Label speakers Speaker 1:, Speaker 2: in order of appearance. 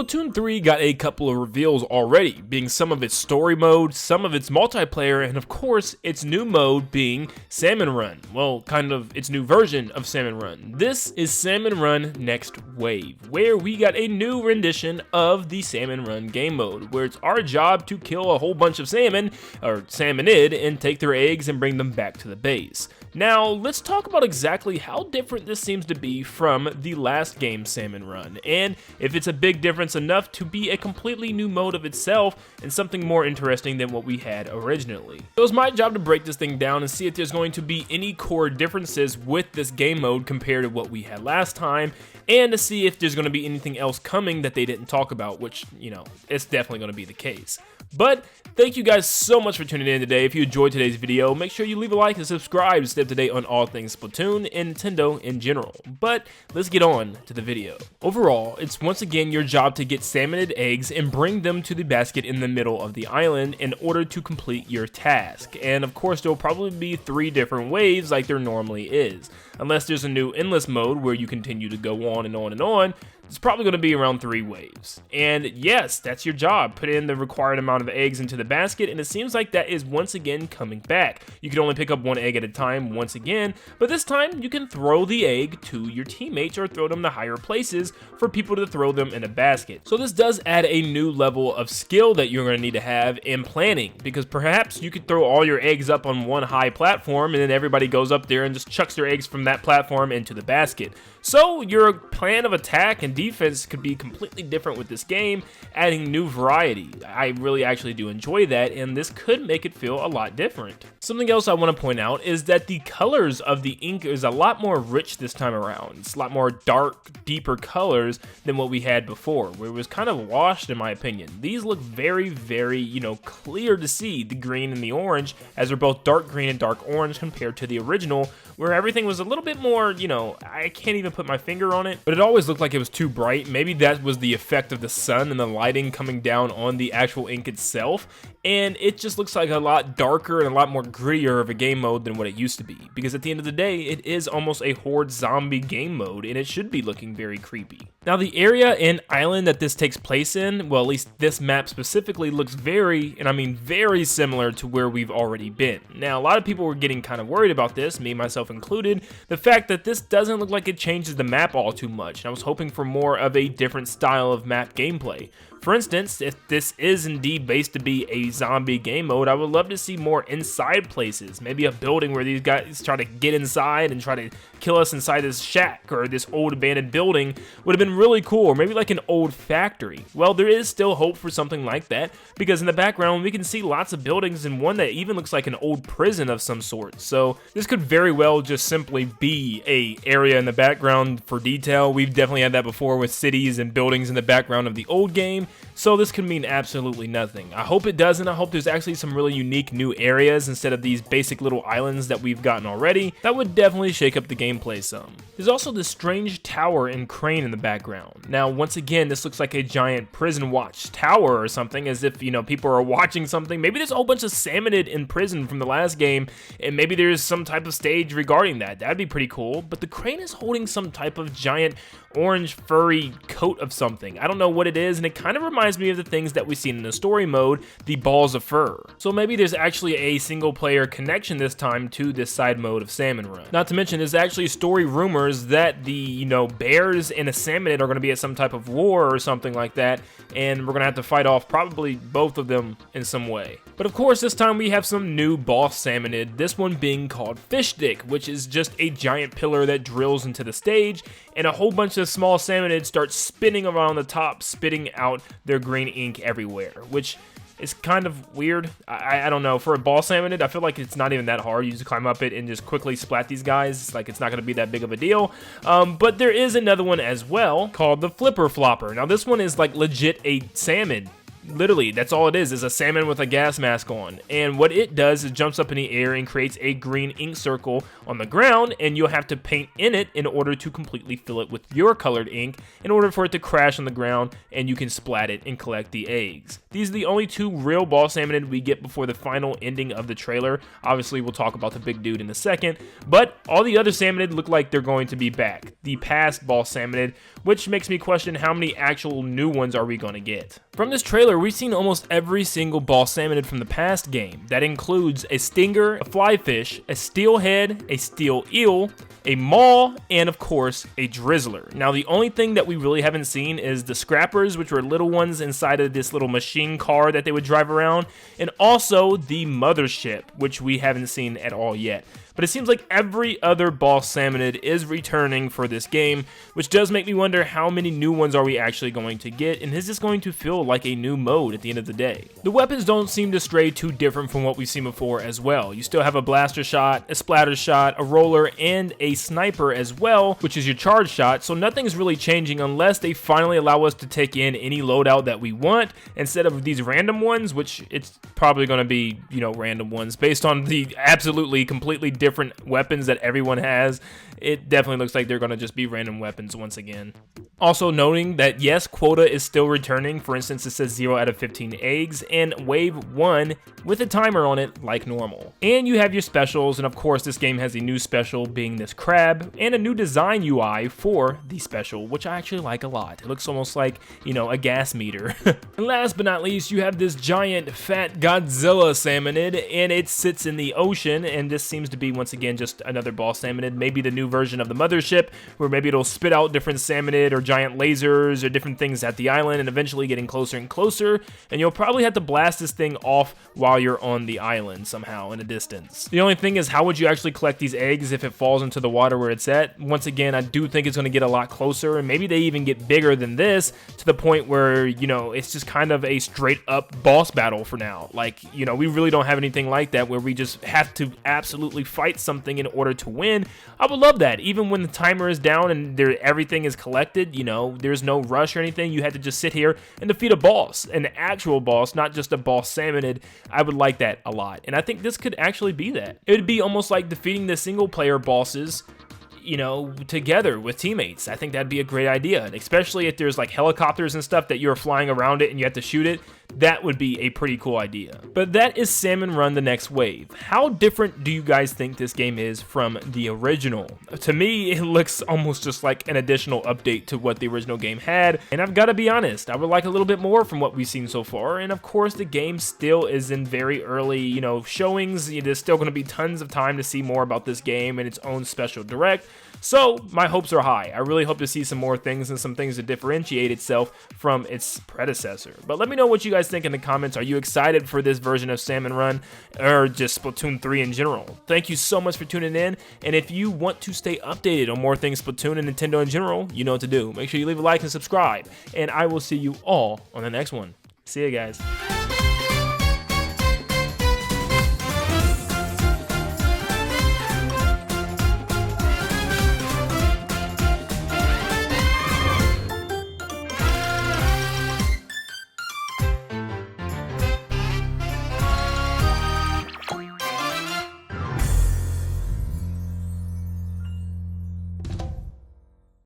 Speaker 1: Splatoon 3 got a couple of reveals already, being some of its story mode, some of its multiplayer, and of course, its new mode being Salmon Run. Well, kind of its new version of Salmon Run. This is Salmon Run Next Wave, where we got a new rendition of the Salmon Run game mode, where it's our job to kill a whole bunch of salmon, or salmonid, and take their eggs and bring them back to the base. Now, let's talk about exactly how different this seems to be from the last game, Salmon Run, and if it's a big difference enough to be a completely new mode of itself and something more interesting than what we had originally. So it's my job to break this thing down and see if there's going to be any core differences with this game mode compared to what we had last time, and to see if there's going to be anything else coming that they didn't talk about, which, you know, it's definitely going to be the case. But thank you guys so much for tuning in today. If you enjoyed today's video, make sure you leave a like and subscribe to stay up to date on all things Splatoon and Nintendo in general. But let's get on to the video. Overall, it's once again your job to get salmonid eggs and bring them to the basket in the middle of the island in order to complete your task. And of course, there will probably be 3 different waves like there normally is. Unless there's a new endless mode where you continue to go on and on and on, it's probably going to be around 3 waves. And yes, that's your job. Put in the required amount of eggs into the basket, and it seems like that is once again coming back. You can only pick up 1 egg at a time once again, but this time you can throw the egg to your teammates or throw them to higher places for people to throw them in a basket. So this does add a new level of skill that you're going to need to have in planning, because perhaps you could throw all your eggs up on one high platform and then everybody goes up there and just chucks their eggs from that platform into the basket. So your plan of attack and defense could be completely different with this game, adding new variety. I really actually do enjoy that, and this could make it feel a lot different. Something else I want to point out is that the colors of the ink is a lot more rich this time around. It's a lot more dark, deeper colors than what we had before, where it was kind of washed in my opinion. These look very, very, clear to see, the green and the orange, as they're both dark green and dark orange compared to the original, where everything was a little bit more, I can't even put my finger on it, but it always looked like it was too bright. Maybe that was the effect of the sun and the lighting coming down on the actual ink itself, and it just looks like a lot darker and a lot more grittier of a game mode than what it used to be, because at the end of the day, it is almost a horde zombie game mode, and it should be looking very creepy. Now, the area and island that this takes place in, well, at least this map specifically, looks very, and I mean very similar to where we've already been. Now, a lot of people were getting kind of worried about this, me, myself included, the fact that this doesn't look like it changes the map all too much, and I was hoping for more of a different style of map gameplay. For instance, if this is indeed based to be a zombie game mode, I would love to see more inside places. Maybe a building where these guys try to get inside and try to kill us inside this shack or this old abandoned building would have been really cool, or maybe like an old factory. Well, there is still hope for something like that, because in the background we can see lots of buildings and one that even looks like an old prison of some sort. So this could very well just simply be a area in the background for detail. We've definitely had that before with cities and buildings in the background of the old game. So this could mean absolutely nothing. I hope it doesn't. I hope there's actually some really unique new areas instead of these basic little islands that we've gotten already. That would definitely shake up the gameplay some. There's also this strange tower and crane in the background. Now, once again, this looks like a giant prison watch tower or something, as if, people are watching something. Maybe there's a whole bunch of salmonid in prison from the last game, and maybe there's some type of stage regarding that. That'd be pretty cool. But the crane is holding some type of giant orange furry coat of something. I don't know what it is, and it kind of reminds me of the things that we've seen in the story mode, the balls of fur. So maybe there's actually a single player connection this time to this side mode of Salmon Run. Not to mention, there's actually story rumors that the, bears and a salmonid are going to be at some type of war or something like that, and we're going to have to fight off probably both of them in some way. But of course, this time we have some new boss salmonid, this one being called Fish Dick, which is just a giant pillar that drills into the stage, and a whole bunch of small salmonids start spinning around the top, spitting out their green ink everywhere, which is kind of weird. I don't know. For a ball salmonid, I feel like it's not even that hard. You just climb up it and just quickly splat these guys. Like, it's not going to be that big of a deal. But there is another one as well called the Flipper Flopper. Now, this one is like legit a salmon Literally, that's all it is a salmon with a gas mask on. And what it does is jumps up in the air and creates a green ink circle on the ground, and you'll have to paint in it in order to completely fill it with your colored ink in order for it to crash on the ground, and you can splat it and collect the eggs. These are the only 2 real ball salmonid we get before the final ending of the trailer. Obviously, we'll talk about the big dude in a second, but all the other salmonid look like they're going to be back. The past ball salmonid, which makes me question how many actual new ones are we going to get. From this trailer, we've seen almost every single ball salmonid from the past game. That includes a stinger, a flyfish, a steelhead, a steel eel, a maul, and of course, a drizzler. Now, the only thing that we really haven't seen is the scrappers, which were little ones inside of this little machine car that they would drive around, and also the mothership, which we haven't seen at all yet. But it seems like every other ball salmonid is returning for this game, which does make me wonder how many new ones are we actually going to get, and is this going to feel like a new mode at the end of the day? The weapons don't seem to stray too different from what we've seen before as well. You still have a blaster shot, a splatter shot, a roller, and a sniper as well, which is your charge shot, so nothing's really changing unless they finally allow us to take in any loadout that we want, instead of these random ones, which it's probably going to be, random ones based on the absolutely completely different weapons that everyone has. It definitely looks like they're going to just be random weapons once again. Also noting that yes, quota is still returning. For instance, it says 0 out of 15 eggs and wave 1 with a timer on it like normal. And you have your specials, and of course this game has a new special being this crab and a new design UI for the special, which I actually like a lot. It looks almost like, a gas meter. And last but not least, you have this giant fat Godzilla salmonid, and it sits in the ocean, and this seems to be once again just another ball salmonid, maybe the new version of the mothership, where maybe it'll spit out different salmonid or giant lasers or different things at the island, and eventually getting closer and closer, and you'll probably have to blast this thing off while you're on the island somehow in a distance. The only thing is, how would you actually collect these eggs if it falls into the water where it's at? Once again, I do think it's going to get a lot closer, and maybe they even get bigger than this, to the point where, it's just kind of a straight up boss battle for now. Like, we really don't have anything like that where we just have to absolutely fight something in order to win. I would love that. Even when the timer is down and everything is collected, there's no rush or anything. You had to just sit here and defeat a boss, an actual boss, not just a boss salmonid. I would like that a lot, and I think this could actually be that. It would be almost like defeating the single player bosses, together with teammates. I think that'd be a great idea, and especially if there's like helicopters and stuff that you're flying around it and you have to shoot it. That would be a pretty cool idea. But that is Salmon Run the Next Wave. How different do you guys think this game is from the original? To me, it looks almost just like an additional update to what the original game had, and I've got to be honest, I would like a little bit more from what we've seen so far. And of course, the game still is in very early, showings. There's still going to be tons of time to see more about this game and its own special direct. So my hopes are high. I really hope to see some more things and some things to differentiate itself from its predecessor. But let me know what you guys think in the comments. Are you excited for this version of Salmon Run, or just Splatoon 3 in general? Thank you so much for tuning in, and if you want to stay updated on more things Splatoon and Nintendo in general, you know what to do. Make sure you leave a like and subscribe, and I will see you all on the next one. See you guys.